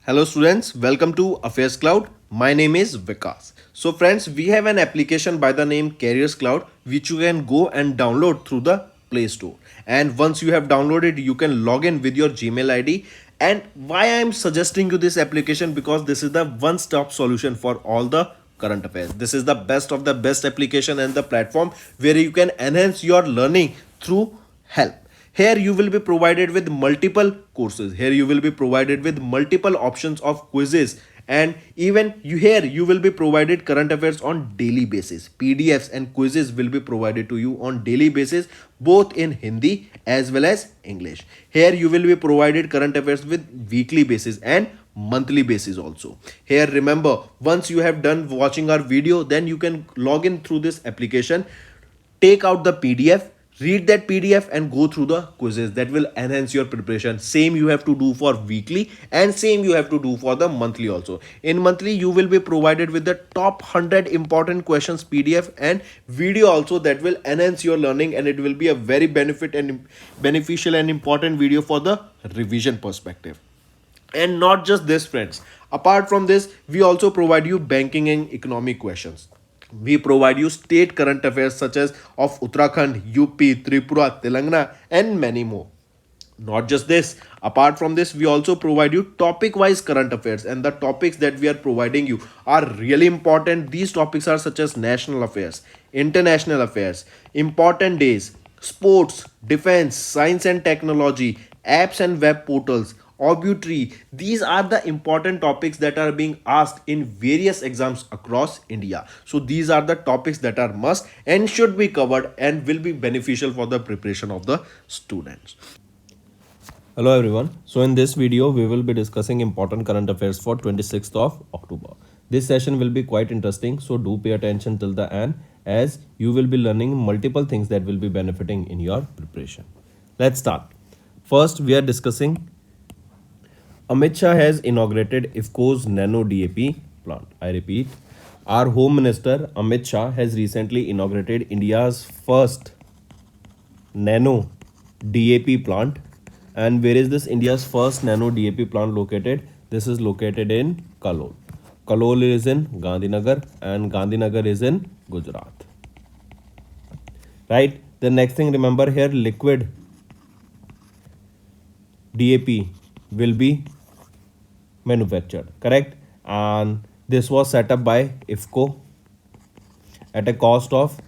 Hello students, welcome to Affairscloud. My name is Vikas. So friends, we have an application by the name Careers Cloud which you can go and download through the Play Store. And once you have downloaded, you can log in with your Gmail ID. And why I am suggesting you this application, because this is the one-stop solution for all the current affairs. This is the best of the best application and the platform where you can enhance your learning through help. Here you will be provided with multiple courses. Here you will be provided with multiple options of quizzes, and even you will be provided current affairs on daily basis. PDFs and quizzes will be provided to you on daily basis, both in Hindi as well as English. Here you will be provided current affairs with weekly basis and monthly basis also. Here remember, once you have done watching our video, then you can log in through this application, take out the PDF, read that PDF and go through the quizzes. That will enhance your preparation. Same you have to do for weekly and same you have to do for the monthly also. In monthly you will be provided with the top 100 important questions PDF and video also, that will enhance your learning, and it will be a very beneficial and important video for the revision perspective. And not just this friends, apart from this we also provide you banking and economic questions. We provide you state current affairs such as of Uttarakhand, UP, Tripura, Telangana, and many more. Not just this, apart from this, we also provide you topic wise current affairs, and the topics that we are providing you are really important. These topics are such as national affairs, international affairs, important days, sports, defense, science and technology, apps and web portals, obituary. These are the important topics that are being asked in various exams across India. So these are the topics that are must and should be covered and will be beneficial for the preparation of the students. Hello everyone. So in this video we will be discussing important current affairs for 26th of October. This session will be quite interesting, so do pay attention till the end, as you will be learning multiple things that will be benefiting in your preparation. Let's start. First we are discussing Amit Shah has inaugurated IFCO's Nano DAP plant. I repeat, our Home Minister Amit Shah has recently inaugurated India's first Nano DAP plant. And where is this India's first Nano DAP plant located? This is located in Kalol. Kalol is in Gandhinagar and Gandhinagar is in Gujarat. Right? The next thing, remember here, liquid DAP will be manufactured, correct? And this was set up by IFCO at a cost of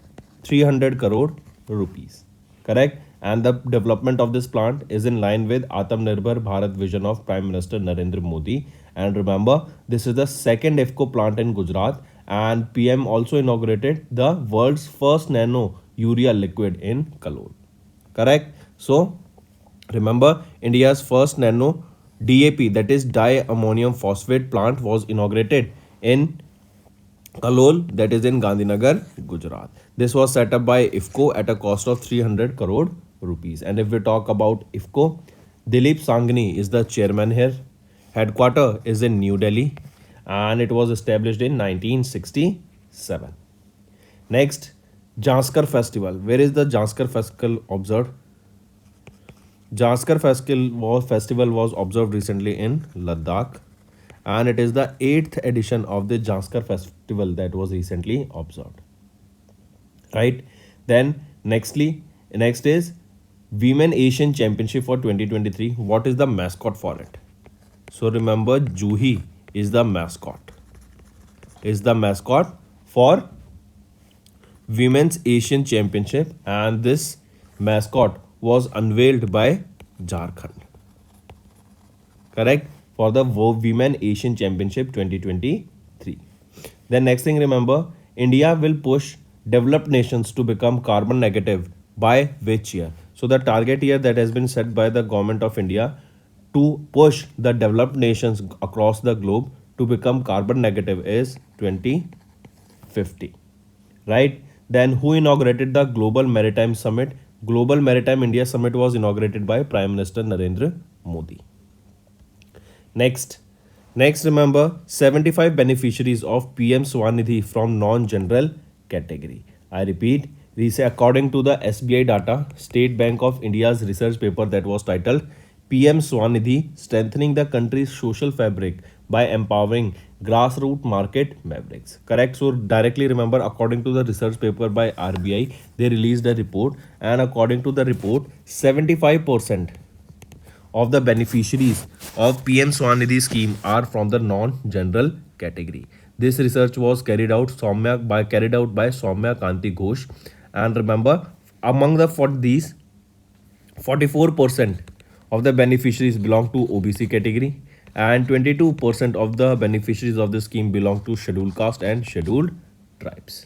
300 crore rupees, correct? And the development of this plant is in line with Atmanirbhar Bharat vision of Prime Minister Narendra Modi. And remember, this is the second IFCO plant in Gujarat, and PM also inaugurated the world's first nano urea liquid in Kalol, correct? So remember, India's first nano DAP, that is diammonium phosphate plant, was inaugurated in Kalol, that is in Gandhinagar, Gujarat. This was set up by IFCO at a cost of 300 crore rupees. And if we talk about IFCO, Dilip Sanghni is the chairman here. Headquarter is in New Delhi and it was established in 1967. Next, Janskar Festival. Where is the Janskar Festival observed? Janskar Festival was observed recently in Ladakh, and it is the 8th edition of the Janskar Festival that was recently observed. Right? Then next is Women Asian Championship for 2023. What is the mascot for it? So remember, Juhi is the mascot. Is the mascot for Women's Asian Championship, and this mascot was unveiled by Jharkhand, correct, for the Women Asian Championship 2023. Then next thing, remember, India will push developed nations to become carbon negative by which year? So the target year that has been set by the government of India to push the developed nations across the globe to become carbon negative is 2050, right? Then who inaugurated the Global Maritime Summit? Global Maritime India Summit was inaugurated by Prime Minister Narendra Modi. Next, remember, 75 beneficiaries of PM Swanidhi from non-general category. I repeat, according to the SBI data, State Bank of India's research paper that was titled PM Swanidhi, strengthening the country's social fabric by empowering grassroots market mavericks. Correct. So directly remember, according to the research paper by RBI, they released a report, and according to the report, 75% of the beneficiaries of PM Swanidhi scheme are from the non-general category. This research was carried out by Soumya Kanti Ghosh, and remember, among the for these 44% of the beneficiaries belong to OBC category, and 22% of the beneficiaries of the scheme belong to scheduled caste and scheduled tribes.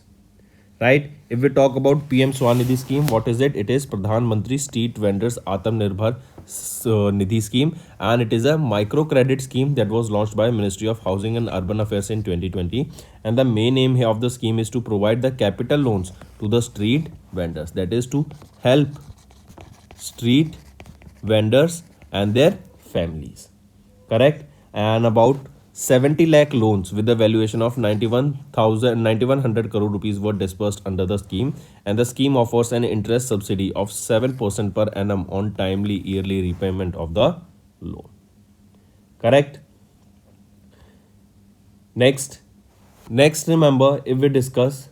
Right? If we talk about PM Swanidhi scheme, what is it? It is Pradhan Mantri Street Vendors Atmanirbhar Nidhi scheme, and it is a microcredit scheme that was launched by Ministry of Housing and Urban Affairs in 2020. And the main aim here of the scheme is to provide the capital loans to the street vendors. That is to help street vendors and their families. Correct? And about 70 lakh loans with the valuation of 9100 crore rupees were disbursed under the scheme, and the scheme offers an interest subsidy of 7% per annum on timely yearly repayment of the loan. Correct? Next, remember, if we discuss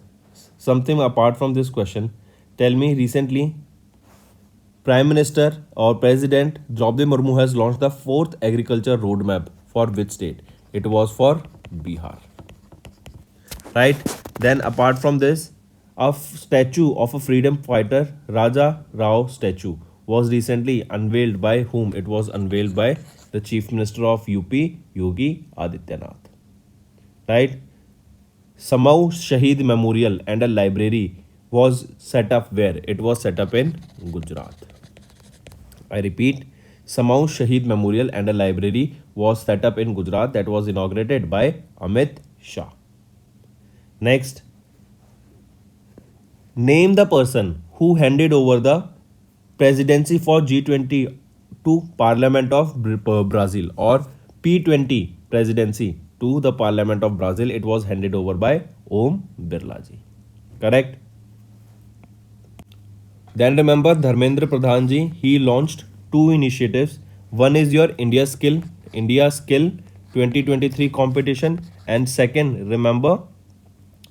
something apart from this question, tell me, recently Prime Minister or President Draupadi Murmu has launched the fourth agriculture roadmap for which state? It was for Bihar. Right? Then apart from this, a statue of a freedom fighter, Raja Rao statue, was recently unveiled by whom? It was unveiled by the Chief Minister of UP, Yogi Adityanath. Right? Samau Shahid Memorial and a library was set up where? It was set up in Gujarat. I repeat, Samau Shahid Memorial and a library was set up in Gujarat, that was inaugurated by Amit Shah. Next, name the person who handed over the presidency for G20 to Parliament of Brazil, or P20 presidency to the Parliament of Brazil. It was handed over by Om Birla ji. Correct? Then remember Dharmendra Pradhan ji, he launched two initiatives. One is your India Skill 2023 competition, and second, remember,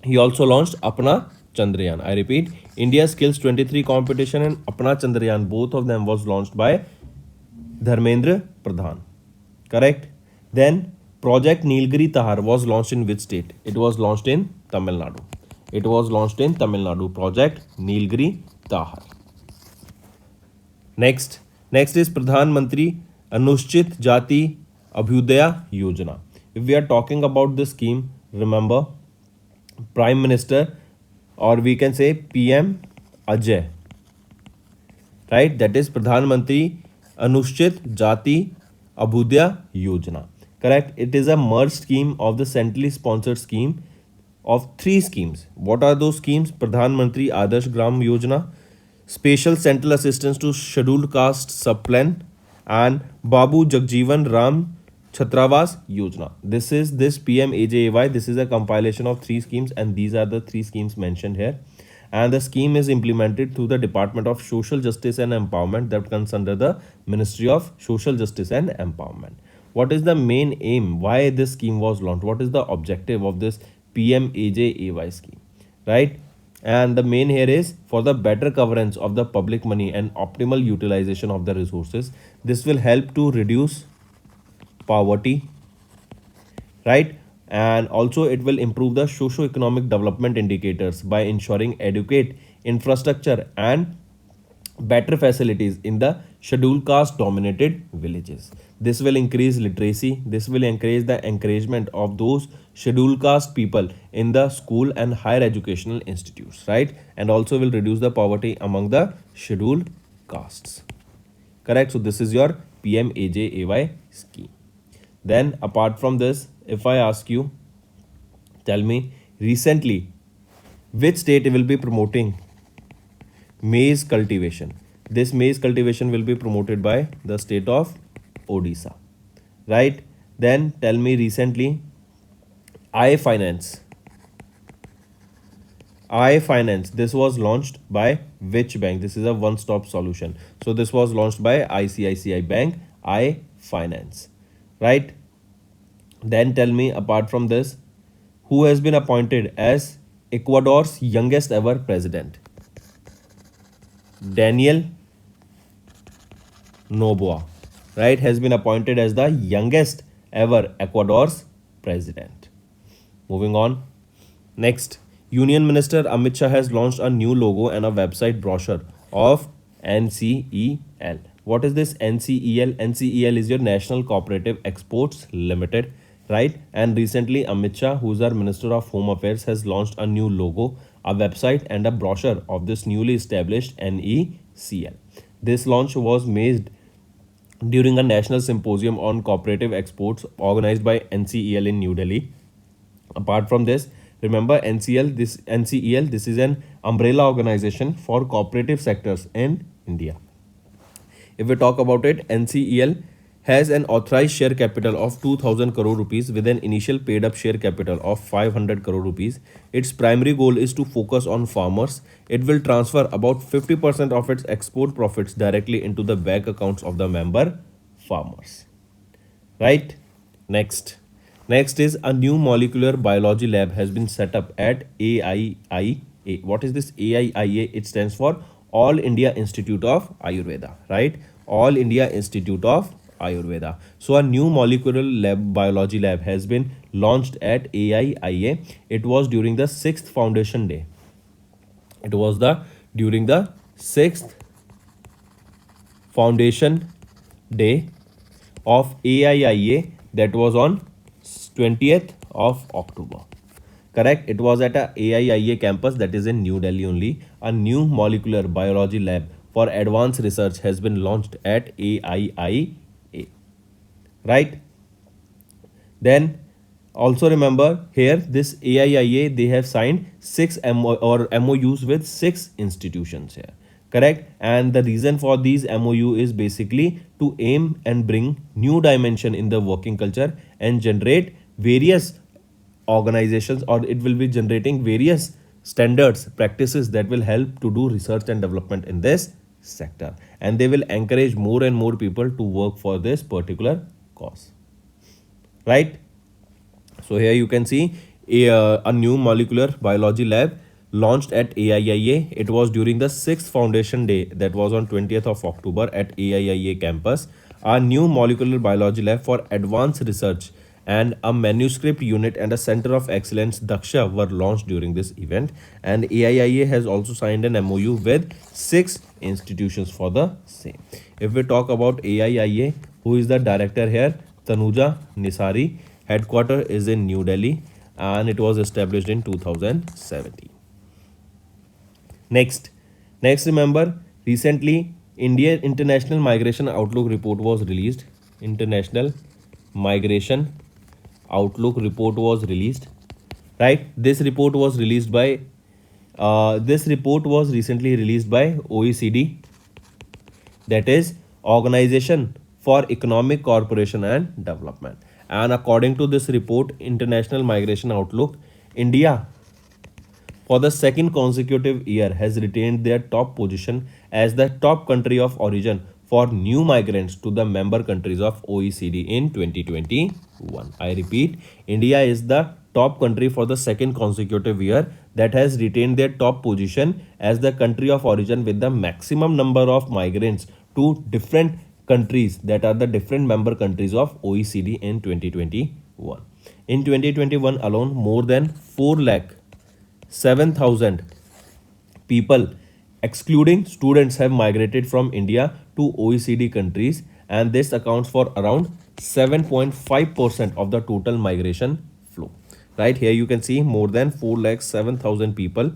he also launched Apna Chandrayaan. I repeat, India Skills 23 competition and Apna Chandrayaan, both of them was launched by Dharmendra Pradhan. Correct? Then Project Nilgiri Tahar was launched in which state? It was launched in Tamil Nadu. It was launched in Tamil Nadu. Project Nilgiri Tahar. Next is Pradhan Mantri Anushchit Jati Abhyudaya Yojana. If we are talking about this scheme, remember Prime Minister, or we can say PM Ajay, right? That is Pradhan Mantri Anushchit Jati Abhyudaya Yojana. Correct? It is a merged scheme of the centrally sponsored scheme of three schemes. What are those schemes? Pradhan Mantri Adarsh Gram Yojana, Special Central Assistance to Scheduled Caste Subplan, and Babu Jagjeevan Ram Chhatravas Yojana. This PMAJAY. This is a compilation of three schemes, and these are the three schemes mentioned here. And the scheme is implemented through the Department of Social Justice and Empowerment, that comes under the Ministry of Social Justice and Empowerment. What is the main aim? Why this scheme was launched? What is the objective of this PMAJAY scheme? Right? And the main here is for the better coverage of the public money and optimal utilization of the resources. This will help to reduce poverty, right? And also it will improve the socio-economic development indicators by ensuring adequate infrastructure and better facilities in the scheduled caste dominated villages. This will increase literacy. This will encourage the encouragement of those scheduled caste people in the school and higher educational institutes, right? And also will reduce the poverty among the scheduled castes. Correct? So this is your PMAJAY scheme. Then apart from this, if I ask you, tell me recently which state will be promoting maize cultivation? This maize cultivation will be promoted by the state of Odisha, right? Then tell me recently iFinance, this was launched by which bank? This is a one-stop solution. So this was launched by ICICI Bank, I finance, right? Then tell me, apart from this, who has been appointed as Ecuador's youngest ever president? Daniel Noboa, right, has been appointed as the youngest ever Ecuador's president. Moving on. Next, Union Minister Amit Shah has launched a new logo and a website brochure of NCEL. What is this NCEL? NCEL is your National Cooperative Exports Limited, right? And recently, Amit Shah, who is our Minister of Home Affairs, has launched a new logo, a website, and a brochure of this newly established NECL. This launch was made during a national symposium on cooperative exports organized by NCEL in New Delhi. Apart from this, remember NCEL, this is an umbrella organization for cooperative sectors in India. If we talk about it, NCEL has an authorized share capital of 2000 crore rupees with an initial paid up share capital of 500 crore rupees. Its primary goal is to focus on farmers. It will transfer about 50% of its export profits directly into the bank accounts of the member farmers. Right? Next is a new molecular biology lab has been set up at AIIA. What is this AIIA? It stands for All India Institute of Ayurveda, right? All India Institute of Ayurveda. So a new molecular lab biology lab has been launched at AIIA. It was during the 6th foundation day. It was the during the 6th foundation day of AIIA, that was on 20th of October. Correct? It was at a AIIA campus that is in New Delhi only. A new molecular biology lab for advanced research has been launched at AIIA. Right? Then also remember here this AIIA, they have signed MOUs with 6 institutions here. Correct? And the reason for these MOU is basically to aim and bring new dimension in the working culture and generate various organizations, or it will be generating various standards, practices that will help to do research and development in this sector, and they will encourage more and more people to work for this particular cause, right? So here you can see a new molecular biology lab launched at AIIA. It was during the 6th foundation day, that was on 20th of October at AIIA campus. A new molecular biology lab for advanced research and a manuscript unit and a center of excellence Daksha were launched during this event, and AIIA has also signed an MOU with 6 institutions for the same. If we talk about AIIA, who is the director here? Tanuja Nisari. Headquarter is in New Delhi and it was established in 2017. Next remember, recently India International Migration Outlook report was released. International Migration Outlook report was released, right? This report was released by this report was recently released by OECD, that is Organization for Economic Cooperation and Development. And according to this report, International Migration Outlook, India for the second consecutive year has retained their top position as the top country of origin for new migrants to the member countries of OECD in 2021. I repeat, India is the top country for the second consecutive year that has retained their top position as the country of origin with the maximum number of migrants to different countries, that are the different member countries of OECD in 2021. In 2021 alone, more than 4,07,000 people, excluding students, have migrated from India to OECD countries, and this accounts for around 7.5% of the total migration flow. Right here you can see more than 4,07,000 people,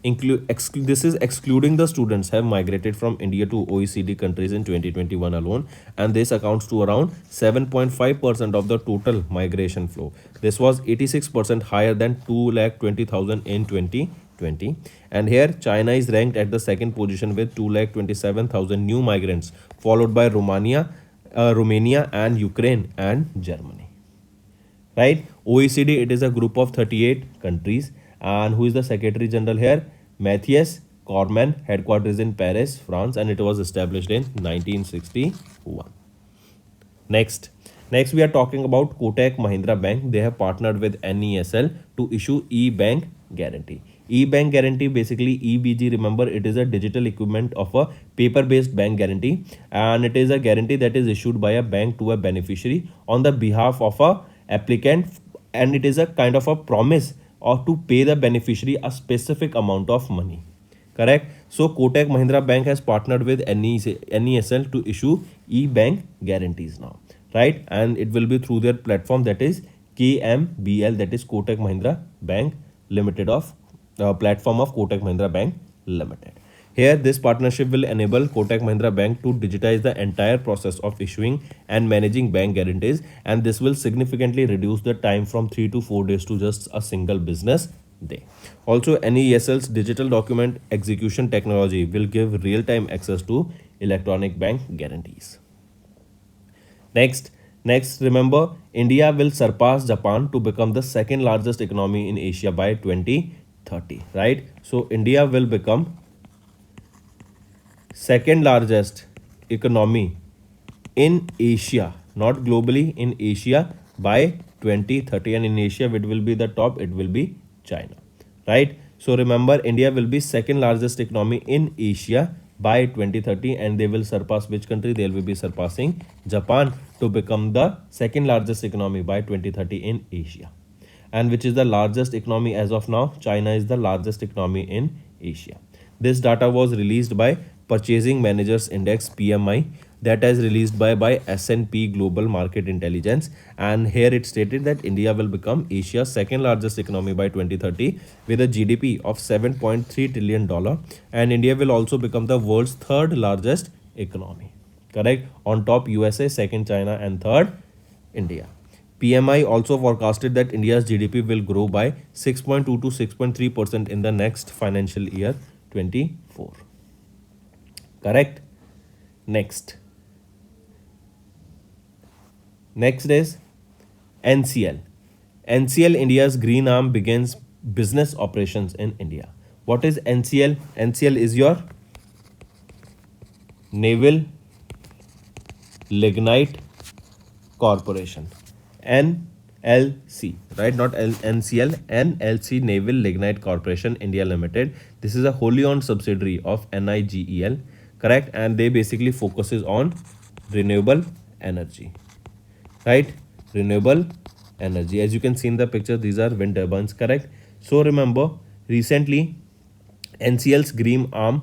this is excluding the students, have migrated from India to OECD countries in 2021 alone, and this accounts to around 7.5% of the total migration flow. This was 86% higher than 2,20,000 in 2020. And here China is ranked at the second position with 2,27,000 new migrants, followed by Romania and Ukraine and Germany. Right? OECD, it is a group of 38 countries, and who is the Secretary General here? Matthias Cormann. Headquarters in Paris, France, and it was established in 1961. Next we are talking about Kotak Mahindra Bank. They have partnered with NESL to issue e-bank guarantee. E-bank guarantee, basically EBG, remember it is a digital equivalent of a paper-based bank guarantee, and it is a guarantee that is issued by a bank to a beneficiary on the behalf of a applicant, and it is a kind of a promise or to pay the beneficiary a specific amount of money. Correct. So Kotak Mahindra Bank has partnered with NESL to issue e-bank guarantees now, right? And it will be through their platform, that is KMBL, that is Kotak Mahindra Bank Limited of platform of Kotak Mahindra Bank Limited. Here, this partnership will enable Kotak Mahindra Bank to digitize the entire process of issuing and managing bank guarantees, and this will significantly reduce the time from 3 to 4 days to just a single business day. Also, NESL's digital document execution technology will give real-time access to electronic bank guarantees. Next, remember, India will surpass Japan to become the second largest economy in Asia by 2030, right? So, India will become second largest economy in Asia, not globally, in Asia by 2030, and in Asia it will be the top, it will be China, right? So remember, India will be second largest economy in Asia by 2030, and they will surpass which country? They will be surpassing Japan to become the second largest economy by 2030 in Asia. And which is the largest economy as of now? China is the largest economy in Asia. This data was released by Purchasing Managers Index PMI, that is released by S&P Global Market Intelligence, and here it stated that India will become Asia's second largest economy by 2030 with a GDP of $7.3 trillion, and India will also become the world's third largest economy. Correct? On top USA, second China, and third India. PMI also forecasted that India's GDP will grow by 6.2 to 6.3% in the next financial year 24. Correct? Next is NCL. NCL, India's green arm, begins business operations in India. What is NCL? NCL is your Naval Lignite Corporation. NLC, right? Not NCL, NLC, Naval Lignite Corporation India Limited. This is a wholly owned subsidiary of NIGEL, correct? And they basically focuses on renewable energy, right? Renewable energy. As you can see in the picture, these are wind turbines, correct? So remember, recently NCL's green arm,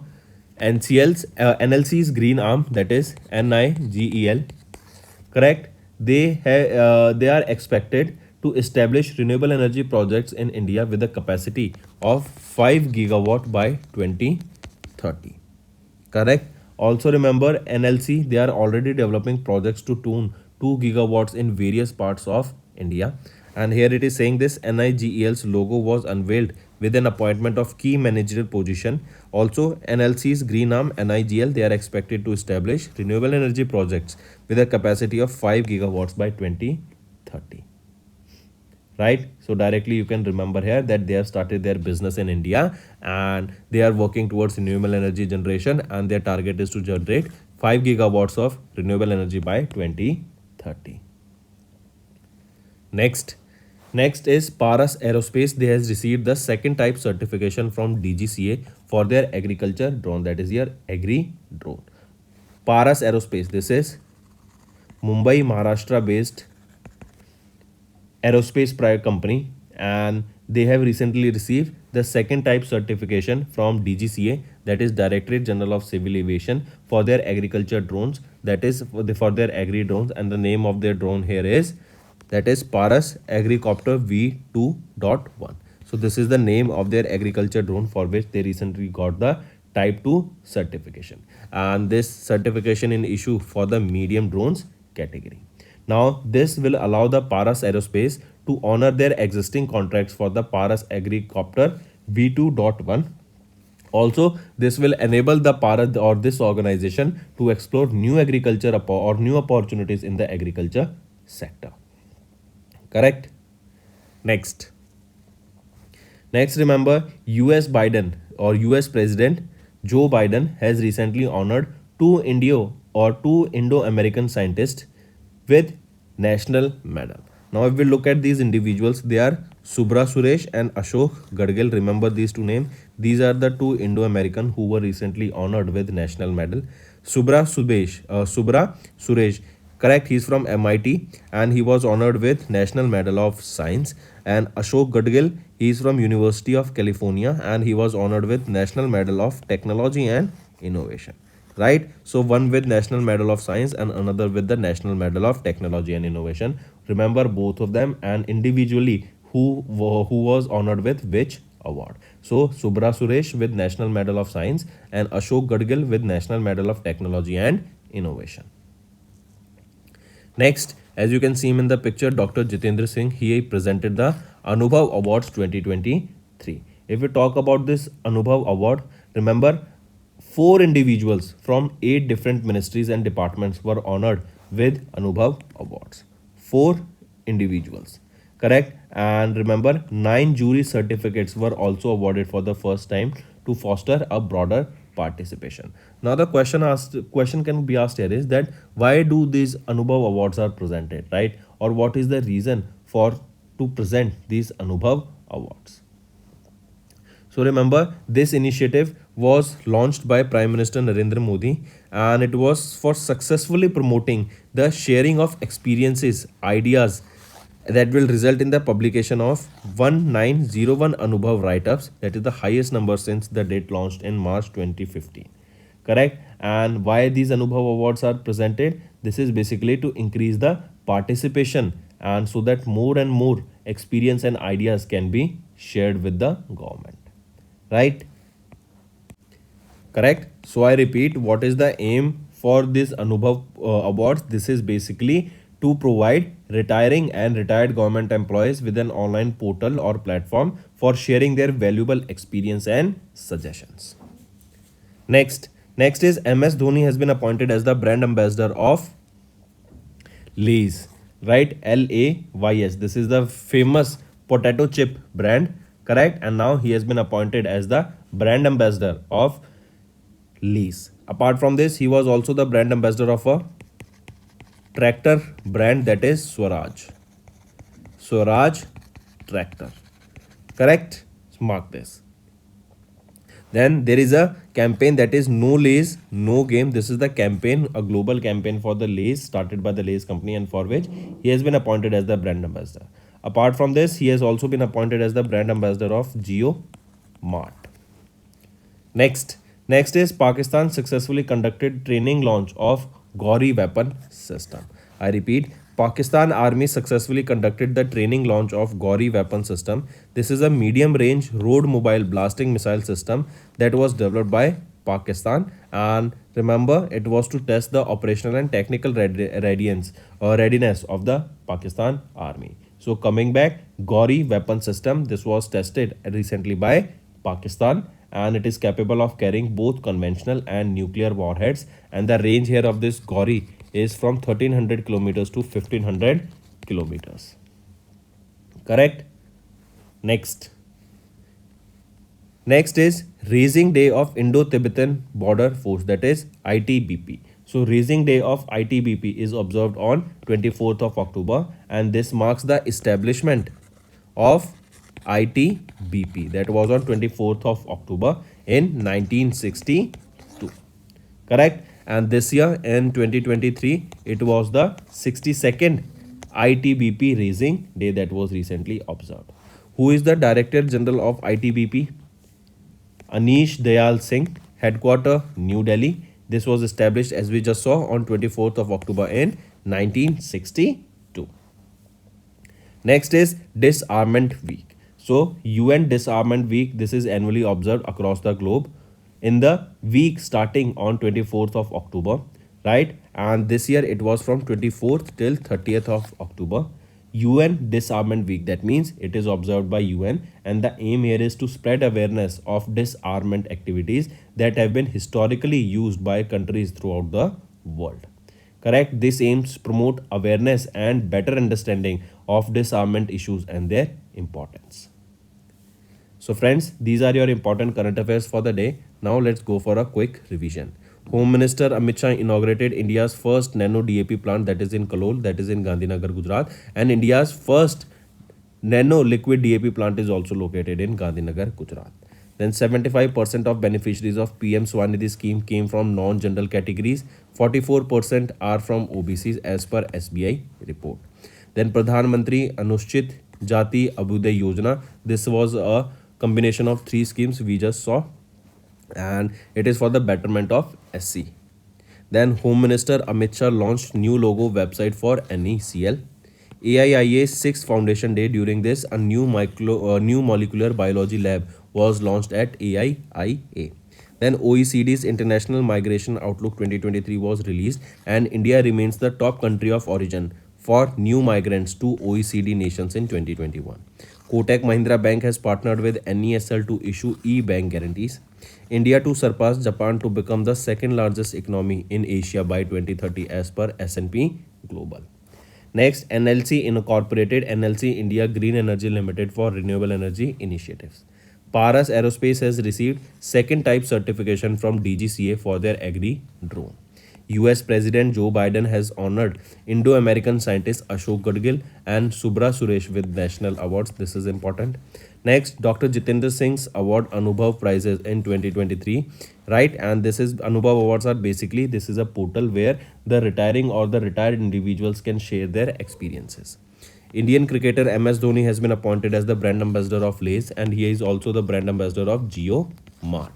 NLC's green arm, that is NIGEL, correct? They are expected to establish renewable energy projects in India with a capacity of 5 gigawatt by 2030. Correct? Also remember, NLC, they are already developing projects to tune 2 gigawatts in various parts of India. And here it is saying this NIGEL's logo was unveiled with an appointment of key managerial position. Also, NLC's green arm NIGL, they are expected to establish renewable energy projects with a capacity of 5 gigawatts by 2030. Right? So directly you can remember here that they have started their business in India, and they are working towards renewable energy generation, and their target is to generate 5 gigawatts of renewable energy by 2030. Next is Paras Aerospace. They has received the second type certification from DGCA for their agriculture drone, that is your agri drone. Paras Aerospace, this is Mumbai, Maharashtra based aerospace private company, and they have recently received the second type certification from DGCA, that is Directorate General of Civil Aviation, for their agriculture drones, that is for their agri drones, and the name of their drone here is, that is Paras Agricopter V2.1. So this is the name of their agriculture drone for which they recently got the type 2 certification, and this certification in issue for the medium drones category. Now this will allow the Paras Aerospace to honor their existing contracts for the Paras Agricopter V2.1. Also, this will enable the Paras or this organization to explore new agriculture or new opportunities in the agriculture sector. Correct? Next, remember, US President Joe Biden has recently honored two Indo-American scientists with national medal. Now, if we look at these individuals, they are Subra Suresh and Ashok Gadgil. Remember these two names. These are the two Indo-American who were recently honored with national medal. Subra Suresh, correct. He's from MIT and he was honored with National Medal of Science. And Ashok Gadgil, he's from University of California and he was honored with National Medal of Technology and Innovation. Right? So one with National Medal of Science and another with the National Medal of Technology and Innovation. Remember both of them and individually who was honored with which award. So Subra Suresh with National Medal of Science and Ashok Gadgil with National Medal of Technology and Innovation. Next, as you can see him in the picture, Dr. Jitendra Singh, he presented the Anubhav Awards 2023. If we talk about this Anubhav Award, remember 4 individuals from 8 different ministries and departments were honored with Anubhav Awards. 4 individuals, correct? And remember, 9 jury certificates were also awarded for the first time to foster a broader participation. Now the question can be asked here is that why do these Anubhav Awards are presented, right? Or what is the reason for to present these Anubhav Awards? So remember, this initiative was launched by Prime Minister Narendra Modi and it was for successfully promoting the sharing of experiences, ideas that will result in the publication of 1901 Anubhav write-ups, that is the highest number since the date launched in March 2015. Correct? And why these Anubhav Awards are presented? This is basically to increase the participation and so that more and more experience and ideas can be shared with the government. Right? Correct? So I repeat, what is the aim for this Anubhav Awards? This is basically to provide retiring and retired government employees with an online portal or platform for sharing their valuable experience and suggestions. Next is MS Dhoni has been appointed as the brand ambassador of Lay's, right? Lays. This is the famous potato chip brand, correct? And now he has been appointed as the brand ambassador of Lay's. Apart from this, he was also the brand ambassador of a tractor brand, that is Swaraj. Swaraj tractor. Correct? Mark this. Then there is a campaign that is No Lays, No Game. This is the campaign, a global campaign for the Lays started by the Lays company and for which he has been appointed as the brand ambassador. Apart from this, he has also been appointed as the brand ambassador of Geo Mart. Next is Pakistan successfully conducted training launch of Gauri weapon system. I repeat, Pakistan Army successfully conducted the training launch of Gauri weapon system. This is a medium-range road mobile blasting missile system that was developed by Pakistan, and remember, it was to test the operational and technical readiness of the Pakistan Army. So coming back, Gauri weapon system, this was tested recently by Pakistan and it is capable of carrying both conventional and nuclear warheads, and the range here of this Gauri is from 1300 kilometers to 1500 kilometers. Correct? Next is Raising Day of Indo-Tibetan Border Force, that is ITBP. So Raising Day of ITBP is observed on 24th of October and this marks the establishment of ITBP, that was on 24th of October in 1962. Correct? And this year in 2023, it was the 62nd ITBP Raising Day that was recently observed. Who is the Director General of ITBP? Anish Dayal Singh, headquarter New Delhi. This was established, as we just saw, on 24th of October in 1962. Next is Disarmament Week. So UN Disarmament Week, this is annually observed across the globe in the week starting on 24th of October, right? And this year it was from 24th till 30th of October. UN Disarmament Week, that means it is observed by UN and the aim here is to spread awareness of disarmament activities that have been historically used by countries throughout the world. Correct? This aims to promote awareness and better understanding of disarmament issues and their importance. So friends, these are your important current affairs for the day. Now let's go for a quick revision. Home Minister Amit Shah inaugurated India's first nano DAP plant, that is in Kalol, that is in Gandhinagar, Gujarat, and India's first nano liquid DAP plant is also located in Gandhinagar, Gujarat. Then 75% of beneficiaries of PM Swanidhi scheme came from non-general categories. 44% are from OBCs as per SBI report. Then Pradhan Mantri Anushchit Jati Abhyuday Yojana. This was a combination of three schemes we just saw, and it is for the betterment of SC. Then Home Minister Amit Shah launched new logo website for NECL. AIIA's 6th Foundation Day. During this, a new molecular biology lab was launched at AIIA. Then OECD's International Migration Outlook 2023 was released, and India remains the top country of origin for new migrants to OECD nations in 2021. Kotak Mahindra Bank has partnered with NESL to issue e-bank guarantees. India to surpass Japan to become the second largest economy in Asia by 2030 as per S&P Global. Next, NLC incorporated NLC India Green Energy Limited for renewable energy initiatives. Paras Aerospace has received second type certification from DGCA for their agri drone. US President Joe Biden has honored Indo-American scientists Ashok Gadgil and Subra Suresh with national awards. This is important. Next, Dr. Jitendra Singh's award Anubhav prizes in 2023, right? And this is Anubhav awards are basically, this is a portal where the retiring or the retired individuals can share their experiences. Indian cricketer MS Dhoni has been appointed as the brand ambassador of Lays, and he is also the brand ambassador of Geo Mart.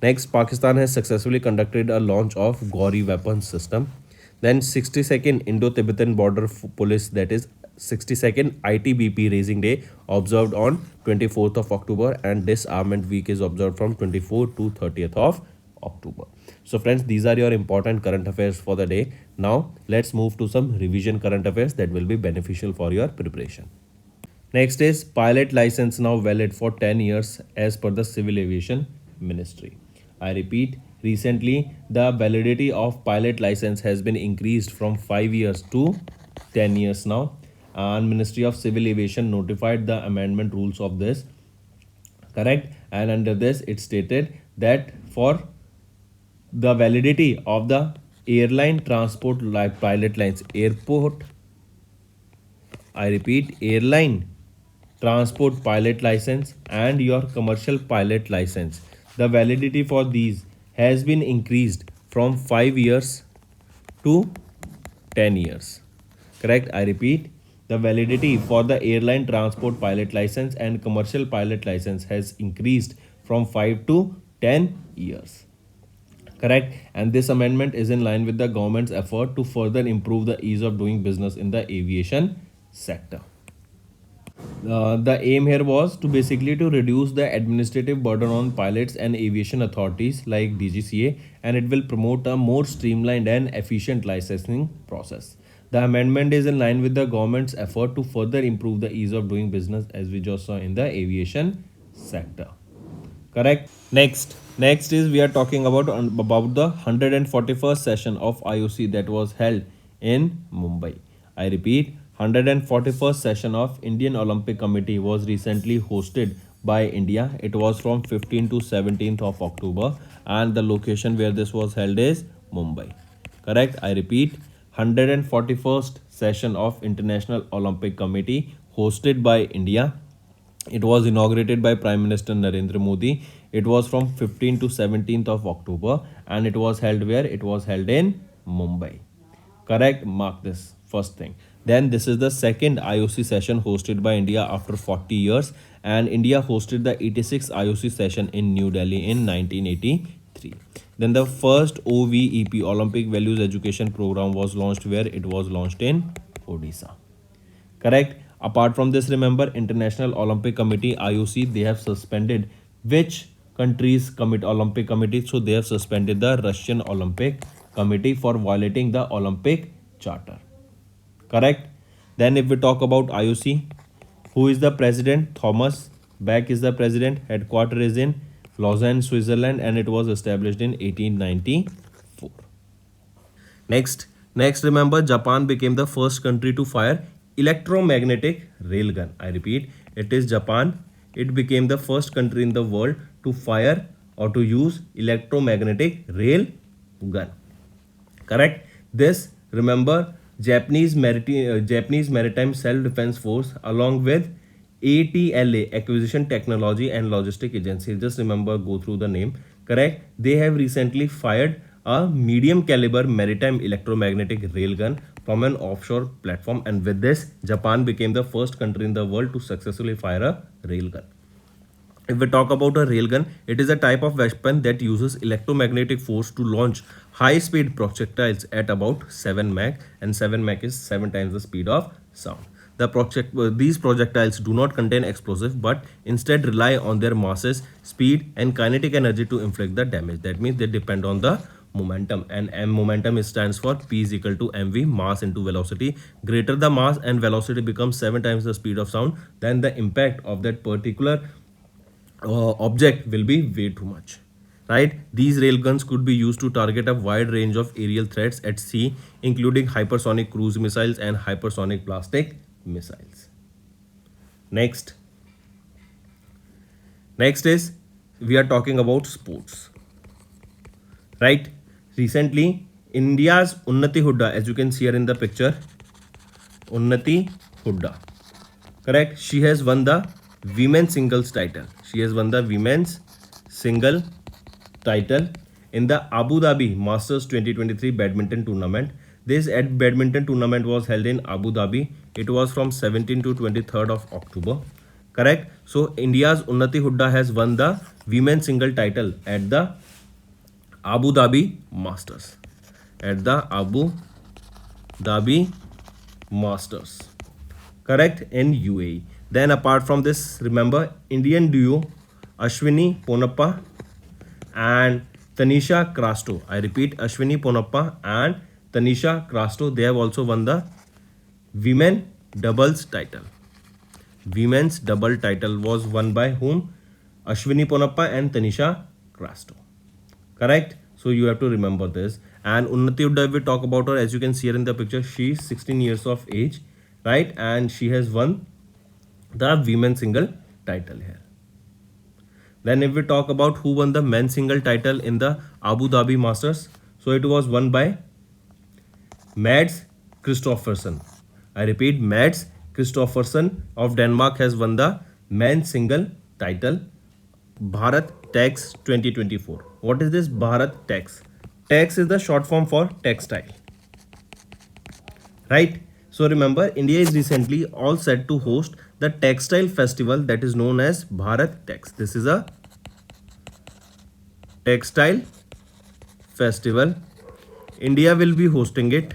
Next, Pakistan has successfully conducted a launch of Gauri weapons system. Then 62nd Indo-Tibetan Border Police, that is 62nd ITBP Raising Day observed on 24th of October, and Disarmament Week is observed from 24th to 30th of October. So friends, these are your important current affairs for the day. Now let's move to some revision current affairs that will be beneficial for your preparation. Next is pilot license now valid for 10 years as per the Civil Aviation Ministry. I repeat, recently the validity of pilot license has been increased from 5 years to 10 years now, and Ministry of Civil Aviation notified the amendment rules of this, correct? And under this it stated that for the validity of the airline transport like pilot lines, airport, I repeat, airline transport pilot license and your commercial pilot license, the validity for these has been increased from 5 years to 10 years, correct? I repeat, the validity for the airline transport pilot license and commercial pilot license has increased from 5 to 10 years, correct? And this amendment is in line with the government's effort to further improve the ease of doing business in the aviation sector. The aim here was to basically to reduce the administrative burden on pilots and aviation authorities like DGCA, and it will promote a more streamlined and efficient licensing process. The amendment is in line with the government's effort to further improve the ease of doing business, as we just saw in the aviation sector, correct? Next is we are talking about the 141st session of IOC that was held in Mumbai. I repeat, 141st session of Indian Olympic Committee was recently hosted by India. It was from 15th to 17th of October, and the location where this was held is Mumbai, correct? I repeat, 141st session of International Olympic Committee hosted by India. It was inaugurated by Prime Minister Narendra Modi. It was from 15th to 17th of October, and it was held where? It was held in Mumbai, correct? Mark this first thing. Then this is the second IOC session hosted by India after 40 years, and India hosted the 86th IOC session in New Delhi in 1983. Then the first OVEP Olympic Values Education Program was launched where? It was launched in Odisha, correct? Apart from this, remember, International Olympic Committee IOC, they have suspended which countries commit Olympic Committee? So they have suspended the Russian Olympic Committee for violating the Olympic Charter, correct? Then if we talk about IOC, who is the president? Thomas Bach is the president. Headquarters is in Lausanne, Switzerland, and it was established in 1894. Next, remember, Japan became the first country to fire electromagnetic railgun. I repeat, it is Japan. It became the first country in the world to fire or to use electromagnetic rail gun. Correct. This, remember, Japanese Maritime Self Defense Force along with ATLA, Acquisition Technology and Logistic Agency. Just remember, go through the name. Correct. They have recently fired a medium caliber maritime electromagnetic railgun from an offshore platform, and with this, Japan became the first country in the world to successfully fire a railgun. If we talk about a railgun, it is a type of weapon that uses electromagnetic force to launch high-speed projectiles at about 7 Mach, and 7 Mach is 7 times the speed of sound. These projectiles do not contain explosive, but instead rely on their masses, speed, and kinetic energy to inflict the damage. That means they depend on the momentum, and momentum stands for P is equal to mv, mass into velocity. Greater the mass and velocity becomes 7 times the speed of sound, then the impact of that particular object will be way too much, right? These railguns could be used to target a wide range of aerial threats at sea, including hypersonic cruise missiles and hypersonic ballistic missiles. Next is, we are talking about sports, right? Recently, India's Unnati Hooda, as you can see here in the picture, Unnati Hooda, correct? She has won the women's singles title. She has won the women's single title in the Abu Dhabi Masters 2023 badminton tournament. This badminton tournament was held in Abu Dhabi. It was from 17 to 23rd of October. Correct? So India's Unnati Hooda has won the women's single title at the Abu Dhabi Masters. At the Abu Dhabi Masters. Correct? In UAE. Then apart from this, remember, Indian duo Ashwini Ponappa and Tanisha Crasto. I repeat, Ashwini Ponappa and Tanisha Crasto. They have also won the women doubles title. Women's double title was won by whom? Ashwini Ponappa and Tanisha Crasto. Correct? So you have to remember this. And Unnati Hooda, if we talk about her, as you can see here in the picture, she is 16 years of age, right? And she has won the women's single title here. Then if we talk about who won the men's single title in the Abu Dhabi Masters, so it was won by Mads Christoffersen. I repeat, Mads Christoffersen of Denmark has won the men's single title, Bharat Tex 2024. What is this Bharat Tex? Tex is the short form for textile, right? So remember, India is recently all set to host the textile festival that is known as Bharat Tex. This is a textile festival. India will be hosting it.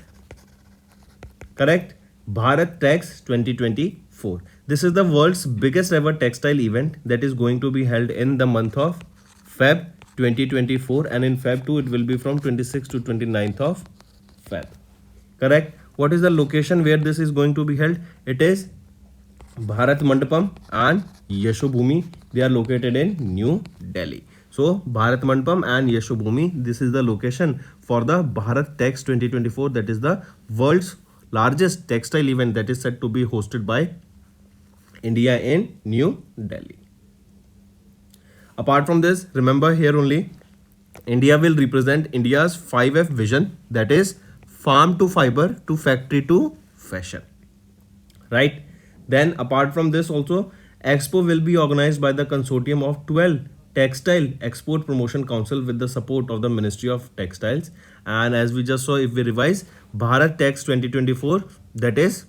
Correct? Bharat Tex 2024. This is the world's biggest ever textile event that is going to be held in the month of Feb 2024, and in Feb 2 it will be from 26th to 29th of Feb. Correct? What is the location where this is going to be held? It is Bharat Mandapam and Yashobhumi. They are located in New Delhi. So Bharat Mandapam and Yashobhumi, this is the location for the Bharat Tex 2024. That is the world's largest textile event that is said to be hosted by India in New Delhi. Apart from this, remember here only, India will represent India's 5F vision, that is farm to fiber to factory to fashion, right? Then apart from this also, Expo will be organized by the consortium of 12 Textile Export Promotion Council with the support of the Ministry of Textiles. And as we just saw, if we revise, Bharat Tex 2024, that is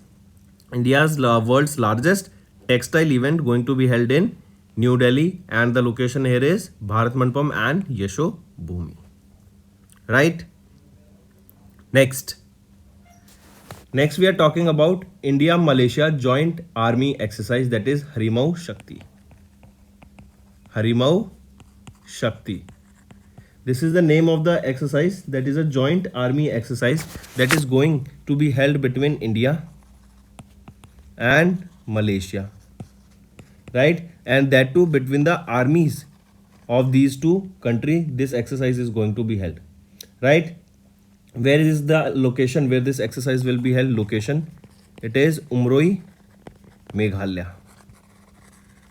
India's world's largest textile event, going to be held in New Delhi, and the location here is Bharat Mandapam and Yashobhumi, right? Next we are talking about India-Malaysia Joint Army Exercise, that is Harimau Shakti. Harimau Shakti. This is the name of the exercise. That is a joint army exercise that is going to be held between India and Malaysia, right? And that too between the armies of these two countries. This exercise is going to be held, right? Where is the location where this exercise will be held? Location, it is Umroi, Meghalaya,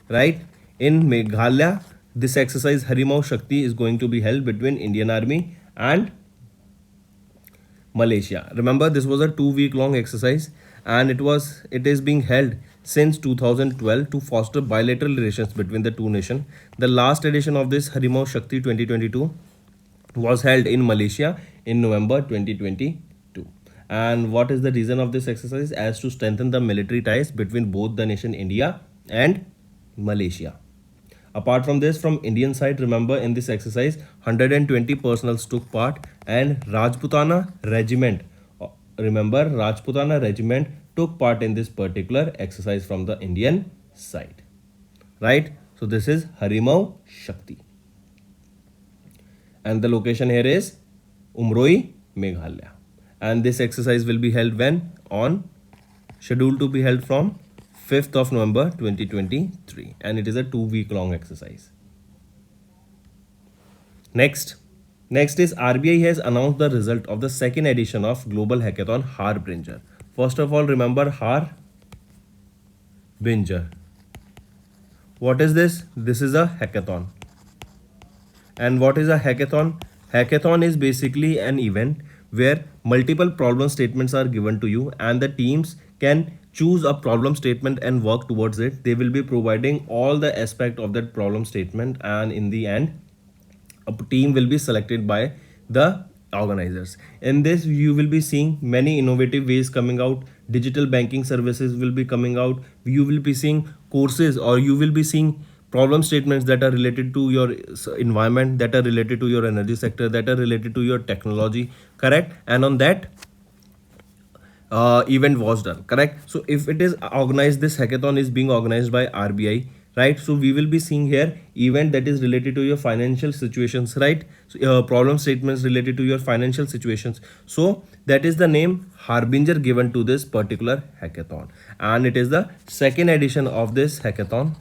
right? In Meghalaya, this exercise Harimau Shakti is going to be held between Indian Army and Malaysia. Remember, this was a 2 week long exercise, and it is being held since 2012 to foster bilateral relations between the two nations. The last edition of this Harimau Shakti 2022 was held in Malaysia in November 2022. And what is the reason of this exercise? As to strengthen the military ties between both the nation India and Malaysia. Apart from this, from Indian side, remember in this exercise, 120 personals took part, and Rajputana regiment, remember Rajputana regiment took part in this particular exercise from the Indian side. Right? So this is Harimau Shakti. And the location here is Umroi, Meghalaya. And this exercise will be held when? On scheduled to be held from 5th of November 2023, and it is a 2 week long exercise. Next is RBI has announced the result of the second edition of Global Hackathon Harbinger. First of all, remember Harbinger. What is this? This is a hackathon. And what is a hackathon? Hackathon is basically an event where multiple problem statements are given to you, and the teams can choose a problem statement and work towards it. They will be providing all the aspect of that problem statement, and in the end a team will be selected by the organizers. In this, you will be seeing many innovative ways coming out. Digital banking services will be coming out. You will be seeing courses, or you will be seeing problem statements that are related to your environment, that are related to your energy sector, that are related to your technology. Correct? And on that event was done. Correct? So if it is organized, this hackathon is being organized by RBI. Right? So we will be seeing here event that is related to your financial situations. Right? So problem statements related to your financial situations. So that is the name Harbinger given to this particular hackathon, and it is the second edition of this hackathon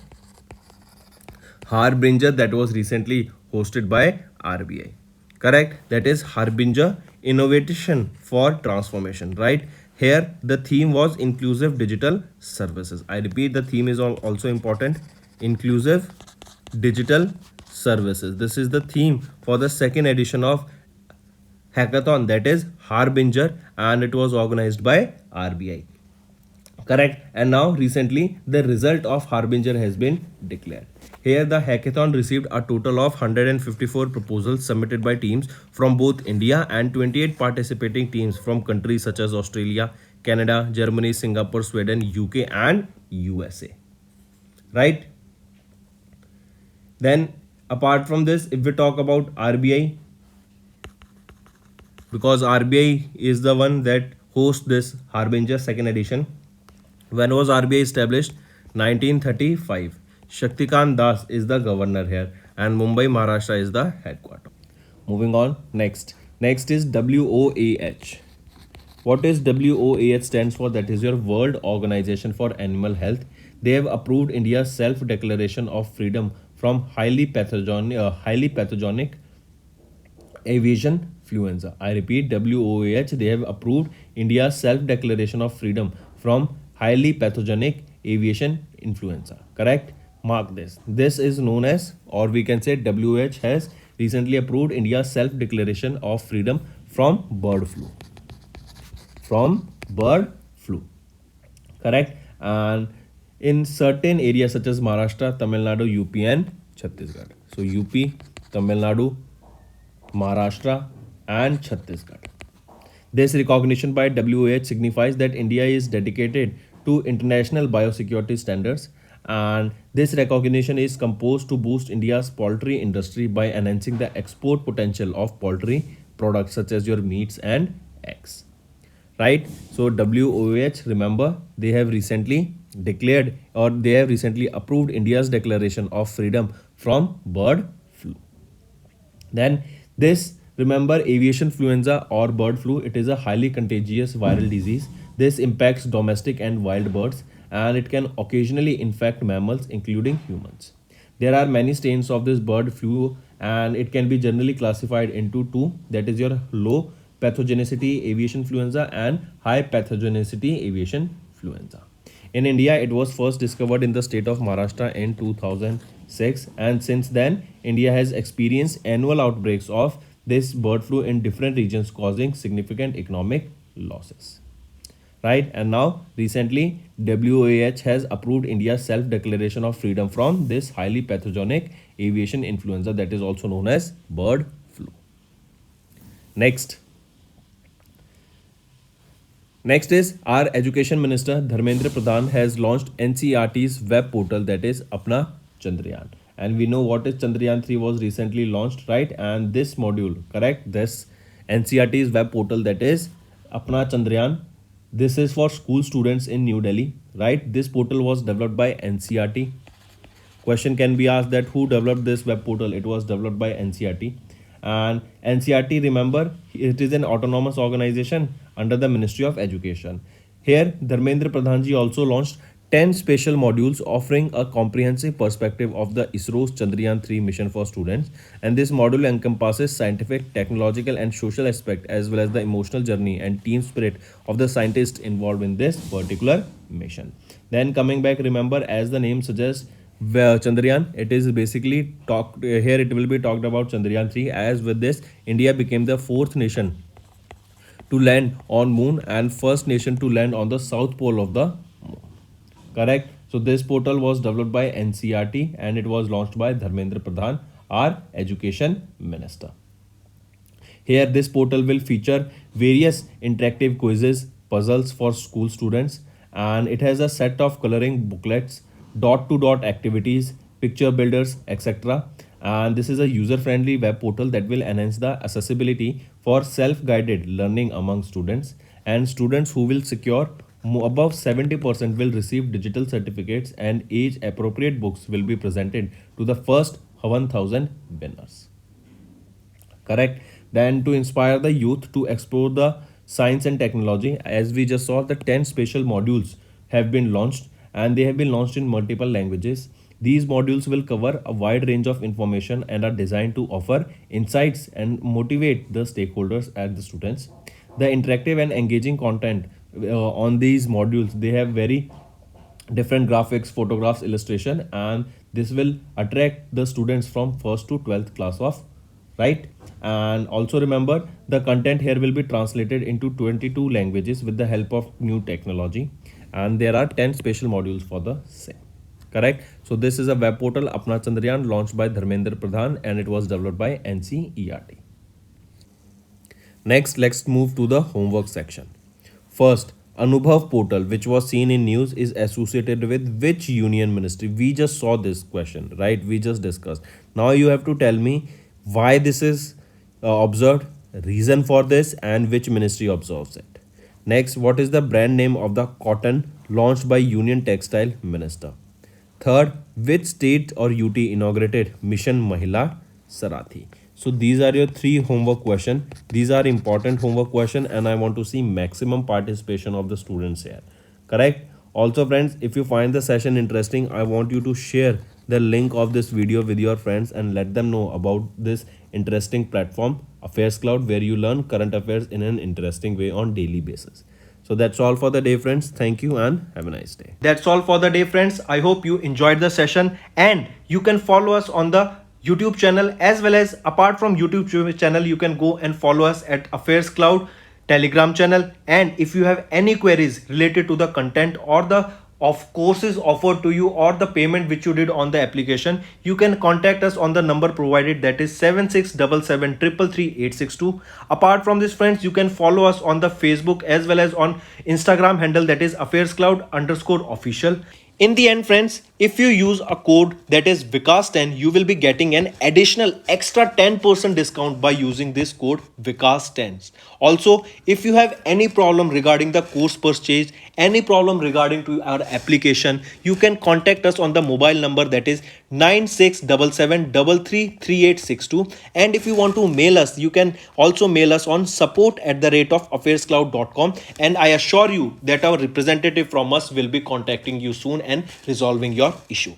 Harbinger that was recently hosted by RBI. Correct? That is Harbinger Innovation for Transformation. Right? Here the theme was inclusive digital services. I repeat, the theme is also important. Inclusive digital services. This is the theme for the second edition of hackathon, that is Harbinger, and it was organized by RBI. Correct? And now recently the result of Harbinger has been declared. Here the hackathon received a total of 154 proposals submitted by teams from both India and 28 participating teams from countries such as Australia, Canada, Germany, Singapore, Sweden, UK and USA. Right? Then apart from this, if we talk about RBI, because RBI is the one that hosts this Harbinger second edition. When was RBI established? 1935. Shaktikant Das is the governor here, and Mumbai, Maharashtra is the headquarters. Moving on, next is WOAH. What is WOAH stands for? That is your World Organization for Animal Health. They have approved India's self-declaration of freedom from highly pathogenic avian influenza. I repeat, WOAH, they have approved India's self-declaration of freedom from highly pathogenic avian influenza. Correct? Mark this. This is known as, or we can say WOAH has recently approved India's self-declaration of freedom from bird flu. From bird flu. Correct? And in certain areas such as Maharashtra, Tamil Nadu, UP and Chhattisgarh. So UP, Tamil Nadu, Maharashtra and Chhattisgarh. This recognition by WOAH signifies that India is dedicated to international biosecurity standards, and this recognition is composed to boost India's poultry industry by enhancing the export potential of poultry products such as your meats and eggs. Right? So WOAH, remember, they have recently declared, or they have recently approved India's declaration of freedom from bird flu. Then this, remember, avian influenza or bird flu, it is a highly contagious viral disease. This impacts domestic and wild birds, and it can occasionally infect mammals including humans. There are many strains of this bird flu, and it can be generally classified into two, that is your low pathogenicity avian influenza and high pathogenicity avian influenza. In India, it was first discovered in the state of Maharashtra in 2006, and since then India has experienced annual outbreaks of this bird flu in different regions, causing significant economic losses. Right, and now recently WOAH has approved India's self-declaration of freedom from this highly pathogenic aviation influenza that is also known as bird flu. Next, Next is our Education Minister Dharmendra Pradhan has launched NCERT's web portal, that is Apna Chandrayaan. And we know what is Chandrayaan 3 was recently launched, right? And this module, correct? This NCERT's web portal, that is Apna Chandrayaan. This is for school students in New Delhi, right? This portal was developed by NCERT. Question can be asked that who developed this web portal? It was developed by NCERT. And NCERT, remember, it is an autonomous organization under the Ministry of Education. Here, Dharmendra Pradhanji also launched 10 special modules offering a comprehensive perspective of the ISRO's Chandrayaan 3 mission for students. And this module encompasses scientific, technological, and social aspect, as well as the emotional journey and team spirit of the scientists involved in this particular mission. Then coming back, remember, as the name suggests, Chandrayaan, it is basically here it will be talked about Chandrayaan 3, as with this India became the 4th nation to land on moon and first nation to land on the south pole of the moon. Correct. So this portal was developed by NCERT and it was launched by Dharmendra Pradhan, our Education Minister. Here this portal will feature various interactive quizzes, puzzles for school students, and it has a set of coloring booklets, dot to dot activities, picture builders, etc. And this is a user friendly web portal that will enhance the accessibility for self guided learning among students, and students who will secure above 70% will receive digital certificates, and age appropriate books will be presented to the first 1000 winners. Correct. Then to inspire the youth to explore the science and technology, as we just saw, the 10 special modules have been launched and they have been launched in multiple languages. These modules will cover a wide range of information and are designed to offer insights and motivate the stakeholders and the students. The interactive and engaging content on these modules, they have very different graphics, photographs, illustration, and this will attract the students from 1st to 12th class of, right? And also remember, the content here will be translated into 22 languages with the help of new technology, and there are 10 special modules for the same. Correct. So this is a web portal Apna Chandrayaan launched by Dharmendra Pradhan and it was developed by NCERT. Next, let's move to the homework section. First, Anubhav portal, which was seen in news, is associated with which union ministry? We just saw this question, right? We just discussed. Now you have to tell me why this is observed, reason for this, and which ministry observes it. Next, what is the brand name of the cotton launched by Union Textile Minister? Third, which state or UT inaugurated Mission Mahila Sarathi? So these are your 3 homework questions. These are important homework questions and I want to see maximum participation of the students here. Correct? Also friends, if you find the session interesting, I want you to share the link of this video with your friends and let them know about this interesting platform, Affairscloud, where you learn current affairs in an interesting way on daily basis. So that's all for the day, friends. Thank you and have a nice day. That's all for the day, friends. I hope you enjoyed the session, and you can follow us on the YouTube channel, as well as apart from YouTube channel, you can go and follow us at Affairscloud Telegram channel. And if you have any queries related to the content or the courses offered to you or the payment which you did on the application, you can contact us on the number provided, that is 7677333862. Apart from this, friends, you can follow us on the Facebook as well as on Instagram handle, that is Affairscloud_official. In the end, friends, if you use a code that is Vikas10, you will be getting an additional extra 10% discount by using this code Vikas10. Also, if you have any problem regarding the course purchase, any problem regarding to our application, you can contact us on the mobile number, that is 9677333862. And if you want to mail us, you can also mail us on support@affairscloud.com, and I assure you that our representative from us will be contacting you soon and resolving your issue.